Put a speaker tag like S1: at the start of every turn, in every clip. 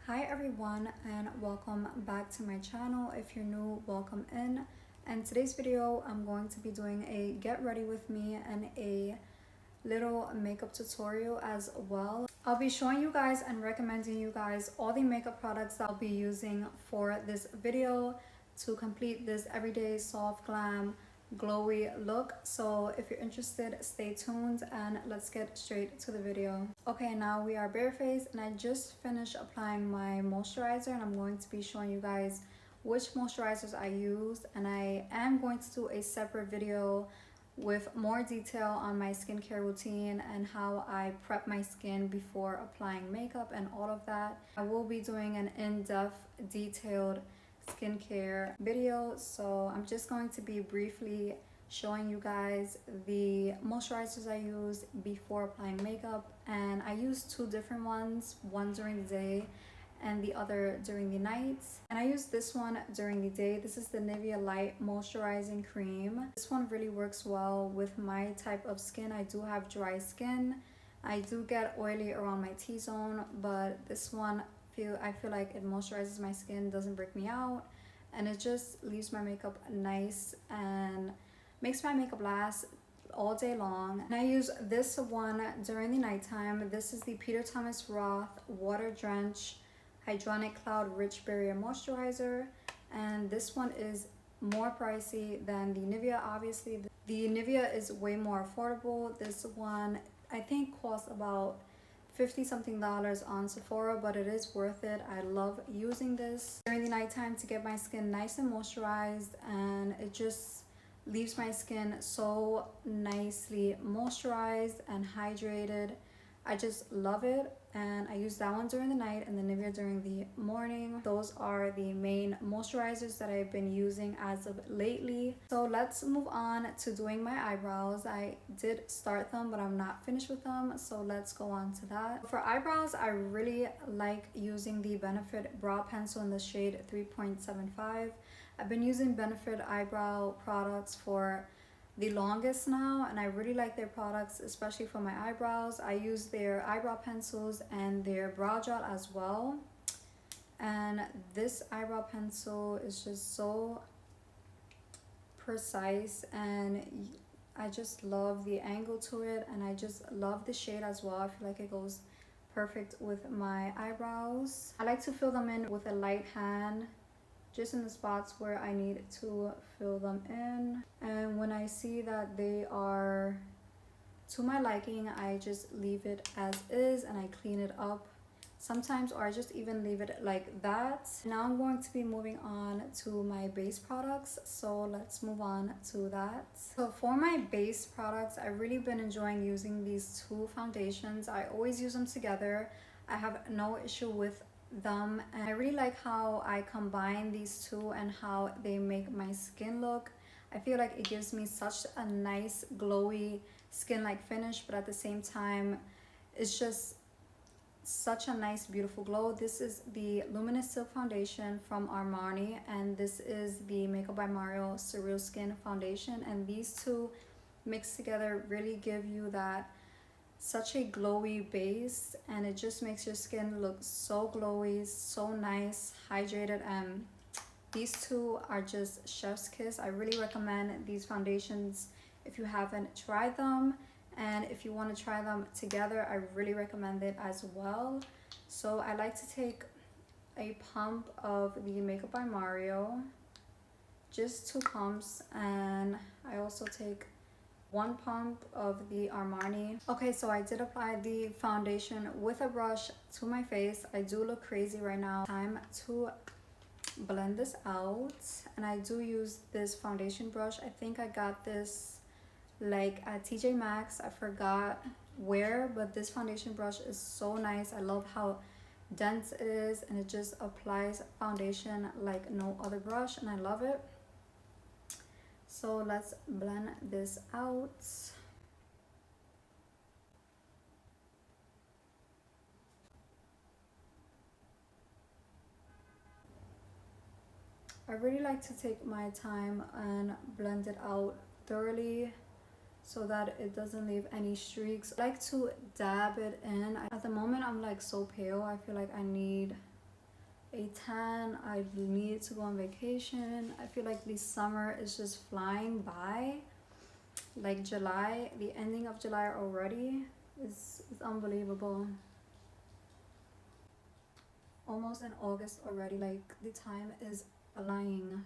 S1: Hi everyone and welcome back to my channel. If you're new, welcome in. And today's video I'm going to be doing a get ready with me and a little makeup tutorial as well. I'll be showing you guys and recommending you guys all the makeup products that I'll be using for this video to complete this everyday soft glam glowy look. So if you're interested, stay tuned and let's get straight to the video. Okay, now we are barefaced and I just finished applying my moisturizer and I'm going to be showing you guys which moisturizers I used, and I am going to do a separate video with more detail on my skincare routine and how I prep my skin before applying makeup and all of that. I will be doing an in-depth detailed skincare video, so I'm just going to be briefly showing you guys the moisturizers I use before applying makeup. And I use two different ones, one during the day and the other during the night. And I use this one during the day. This is the Nivea Light Moisturizing Cream. This one really works well with my type of skin. I do have dry skin. I do get oily around my T-zone, but this one I feel like it moisturizes my skin, doesn't break me out, and it just leaves my makeup nice and makes my makeup last all day long. And I use this one during the nighttime. This is the Peter Thomas Roth Water Drench Hydraulic Cloud Rich Barrier Moisturizer, and this one is more pricey than the Nivea. Obviously the Nivea is way more affordable. This one I think costs about $50 something on Sephora, but it is worth it. I love using this during the nighttime to get my skin nice and moisturized, and it just leaves my skin so nicely moisturized and hydrated. I just love it, and I use that one during the night and the Nivea during the morning. Those are the main moisturizers that I've been using as of lately. So let's move on to doing my eyebrows. I did start them, but I'm not finished with them, so let's go on to that. For eyebrows, I really like using the Benefit Brow Pencil in the shade 3.75. I've been using Benefit eyebrow products for the longest now, and I really like their products, especially for my eyebrows. I use their eyebrow pencils and their brow gel as well, and this eyebrow pencil is just so precise, and I just love the angle to it, and I just love the shade as well. I feel like it goes perfect with my eyebrows. I like to fill them in with a light hand, just in the spots where I need to fill them in. And when I see that they are to my liking, I just leave it as is and I clean it up sometimes, or I just even leave it like that. Now I'm going to be moving on to my base products, so let's move on to that. So for my base products, I've really been enjoying using these two foundations. I always use them together. I have no issue with them, and I really like how I combine these two and how they make my skin look. I feel like it gives me such a nice glowy skin-like finish, but at the same time it's just such a nice beautiful glow. This is the Luminous Silk Foundation from Armani, and this is the Makeup by Mario Surreal Skin Foundation, and these two mixed together really give you that such a glowy base, and it just makes your skin look so glowy, so nice, hydrated, and these two are just chef's kiss. I really recommend these foundations if you haven't tried them, and if you want to try them together, I really recommend it as well. So I like to take a pump of the Makeup by Mario, just 2 pumps, and I also take 1 pump of the Armani. Okay, so I did apply the foundation with a brush to my face. I do look crazy right now. Time to blend this out, and I do use this foundation brush. I think I got this like at TJ Maxx. I forgot where, but this foundation brush is so nice. I love how dense it is, and it just applies foundation like no other brush, and I love it. So let's blend this out. I really like to take my time and blend it out thoroughly so that it doesn't leave any streaks. I like to dab it in. At the moment I'm like so pale. I feel like I need tan. I need to go on vacation. I feel like the summer is just flying by. Like July, the ending of July already is unbelievable. Almost in August already. Like the time is flying.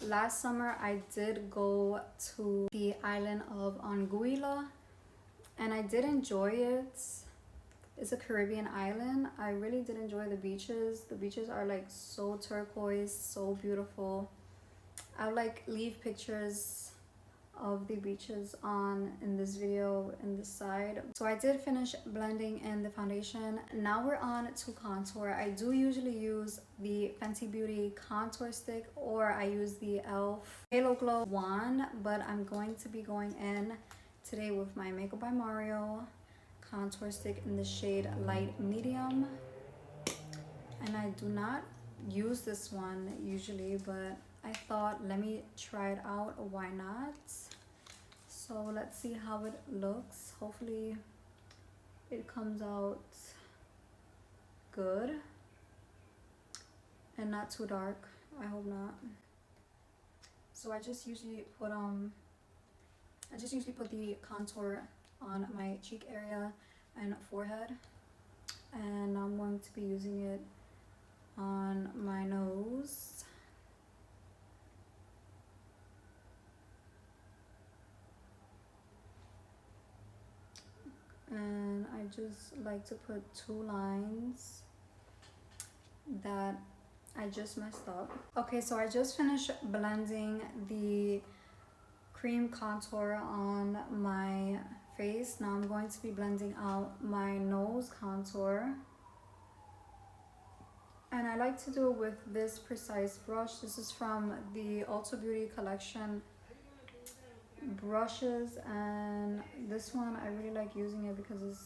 S1: Last summer I did go to the island of Anguilla and I did enjoy it. It's a Caribbean island. I really did enjoy the beaches. The beaches are like so turquoise, so beautiful. I'll like leave pictures of the beaches on in this video in the side. So I did finish blending in the foundation. Now we're on to contour. I do usually use the Fenty Beauty contour stick, or I use the e.l.f. Halo Glow wand, but I'm going to be going in today with my Makeup by Mario contour stick in the shade light medium. And I do not use this one usually, but I thought let me try it out, why not? So let's see how it looks. Hopefully it comes out good and not too dark. I hope not. So I just usually put the contour on my cheek area and forehead, and I'm going to be using it on my nose. And I just like to put 2 lines that I just messed up. Okay, so I just finished blending the cream contour on my face. Now I'm going to be blending out my nose contour. And I like to do it with this precise brush. This is from the Ulta Beauty collection brushes, and this one I really like using it because it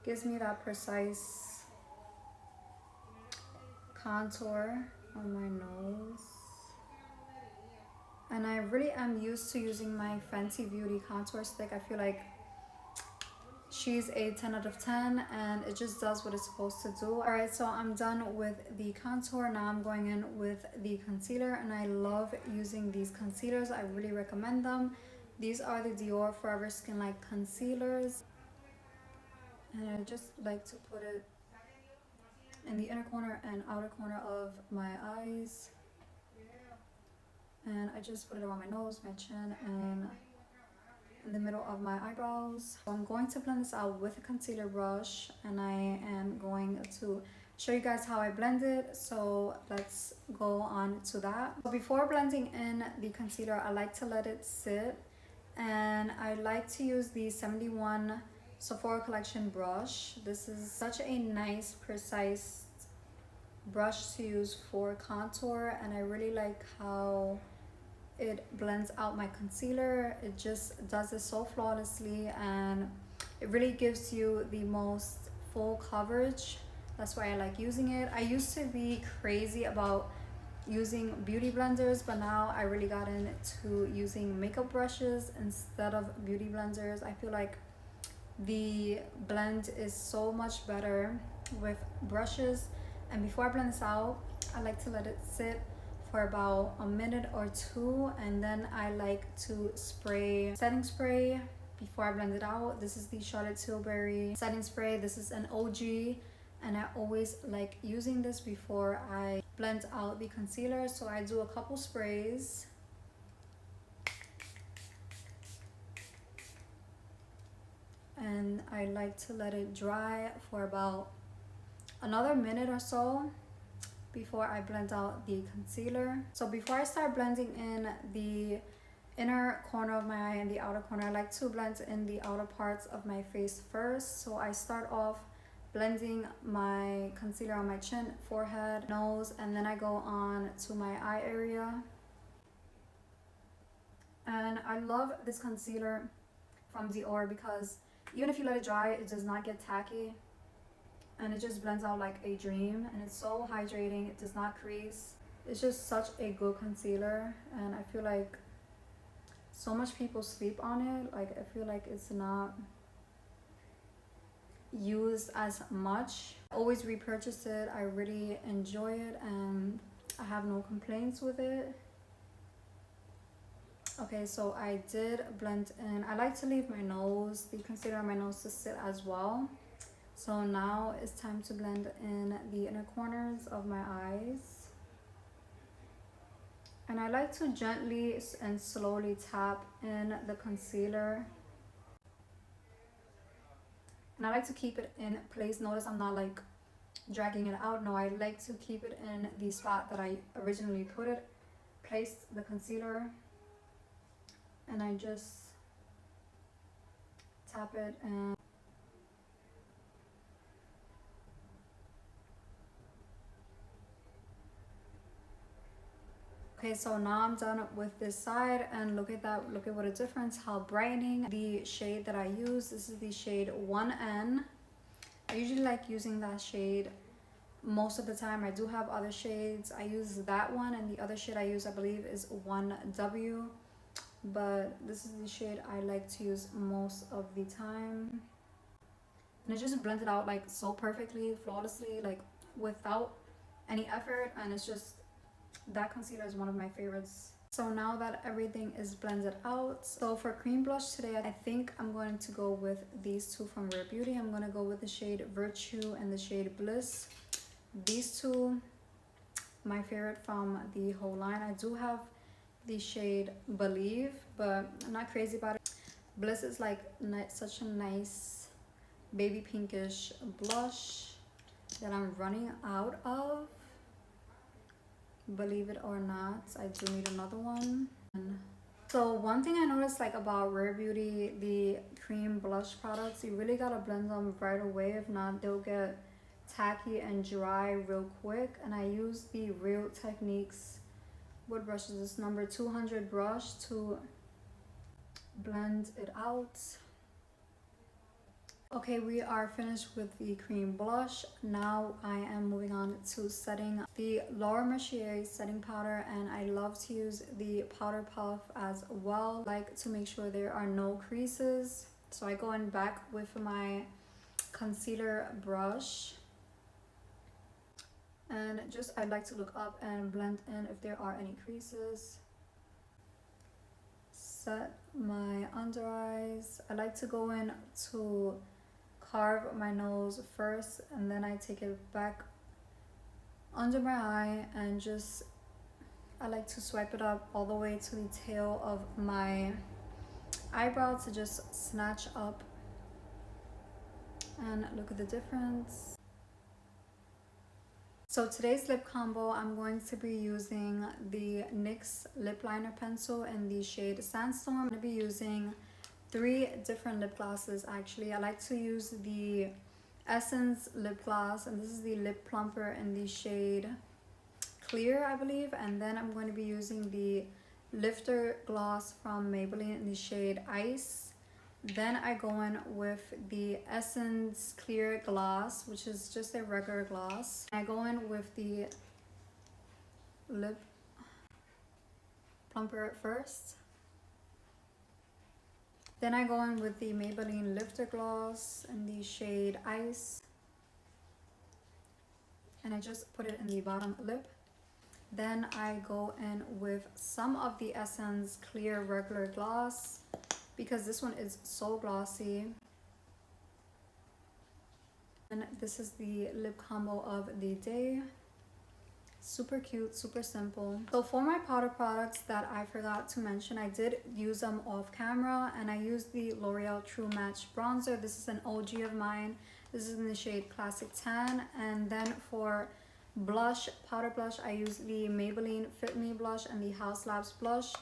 S1: gives me that precise contour on my nose. And I really am used to using my Fenty Beauty contour stick. I feel like she's a 10 out of 10 and it just does what it's supposed to do. Alright, so I'm done with the contour. Now I'm going in with the concealer, and I love using these concealers. I really recommend them. These are the Dior Forever Skin Like concealers, and I just like to put it in the inner corner and outer corner of my eyes, and I just put it on my nose, my chin, and in the middle of my eyebrows. So I'm going to blend this out with a concealer brush, and I am going to show you guys how I blend it. So let's go on to that. So before blending in the concealer, I like to let it sit, and I like to use the 71 Sephora Collection brush. This is such a nice, precise brush to use for contour, and I really like how it blends out my concealer. It just does it so flawlessly, and it really gives you the most full coverage. That's why I like using it. I used to be crazy about using beauty blenders, but now I really got into using makeup brushes instead of beauty blenders. I feel like the blend is so much better with brushes. And before I blend this out, I like to let it sit for about a minute or 2, and then I like to spray setting spray before I blend it out. This is the Charlotte Tilbury setting spray. This is an OG, and I always like using this before I blend out the concealer. So I do a couple sprays, and I like to let it dry for about another minute or so before I blend out the concealer. So before I start blending in the inner corner of my eye and the outer corner, I like to blend in the outer parts of my face first. So I start off blending my concealer on my chin, forehead, nose, and then I go on to my eye area. And I love this concealer from Dior because even if you let it dry, it does not get tacky, and it just blends out like a dream, and it's so hydrating. It does not crease. It's just such a good concealer, and I feel like so much people sleep on it. Like, I feel like it's not used as much. I always repurchase it. I really enjoy it and I have no complaints with it. Okay, so I did blend in. I like to leave my nose, the concealer on my nose, to sit as well. So now it's time to blend in the inner corners of my eyes. And I like to gently and slowly tap in the concealer. And I like to keep it in place. Notice I'm not like dragging it out. No, I like to keep it in the spot that I originally put it. Place the concealer and I just tap it and okay, so now I'm done with this side and look at that, look at what a difference, how brightening. The shade that I use, this is the shade 1N. I usually like using that shade most of the time. I do have other shades. I use that one, and the other shade I use, I believe, is 1W, but this is the shade I like to use most of the time. And it just blends it out like so perfectly, flawlessly, like without any effort, and it's just, that concealer is one of my favorites. So now that everything is blended out, so for cream blush today, I think I'm going to go with these two from Rare Beauty. I'm going to go with the shade Virtue and the shade Bliss. These two, my favorite from the whole line. I do have the shade Believe, but I'm not crazy about it. Bliss is like such a nice baby pinkish blush that I'm running out of. Believe it or not, I do need another one. So one thing I noticed like about Rare Beauty, the cream blush products, you really gotta blend them right away. If not, they'll get tacky and dry real quick. And I use the Real Techniques, what brush is this, number 200 brush, to blend it out. Okay, we are finished with the cream blush. Now I am moving on to setting the Laura Mercier setting powder, and I love to use the powder puff as well. I like to make sure there are no creases. So I go in back with my concealer brush, and just I like to look up and blend in if there are any creases. Set my under eyes. I like to go in to carve my nose first, and then I take it back under my eye and just, I like to swipe it up all the way to the tail of my eyebrow to just snatch up, and look at the difference. So today's lip combo, I'm going to be using the NYX lip liner pencil in the shade Sandstorm. I'm going to be using 3 different lip glosses actually. I like to use the Essence lip gloss, and this is the lip plumper in the shade Clear, I believe. And then I'm going to be using the lifter gloss from Maybelline in the shade Ice. Then I go in with the Essence Clear Gloss, which is just a regular gloss. I go in with the lip plumper first. Then I go in with the Maybelline Lifter Gloss in the shade Ice. And I just put it in the bottom lip. Then I go in with some of the Essence Clear Regular Gloss, because this one is so glossy. And this is the lip combo of the day. Super cute, super simple. So for my powder products that I forgot to mention, I did use them off camera, and I used the L'Oreal True Match bronzer. This is an OG of mine. This is in the shade Classic Tan. And then for blush, powder blush, I use the Maybelline Fit Me blush and the House Labs blush.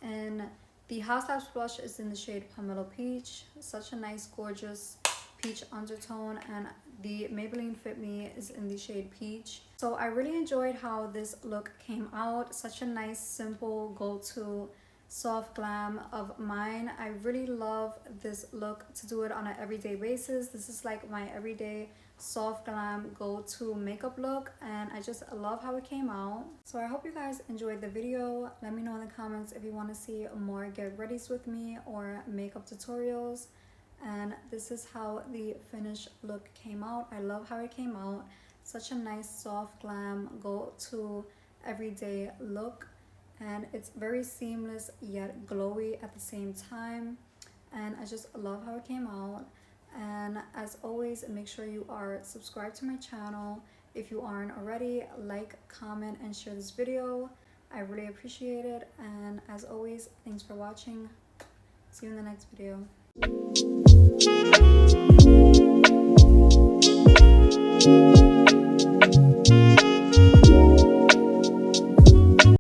S1: And the House Labs blush is in the shade Pomelo Peach. Such a nice, gorgeous peach undertone, and the Maybelline Fit Me is in the shade Peach. So I really enjoyed how this look came out. Such a nice, simple, go-to soft glam of mine. I really love this look to do it on an everyday basis. This is like my everyday soft glam go-to makeup look, and I just love how it came out. So I hope you guys enjoyed the video. Let me know in the comments if you want to see more get readies with me or makeup tutorials. and this is how the finished look came out. I love how it came out. Such a nice soft glam go to everyday look, and it's very seamless yet glowy at the same time, and I just love how it came out. And as always, make sure you are subscribed to my channel. If you aren't already, like, comment, and share this video. I really appreciate it, and as always, thanks for watching. See you in the next video.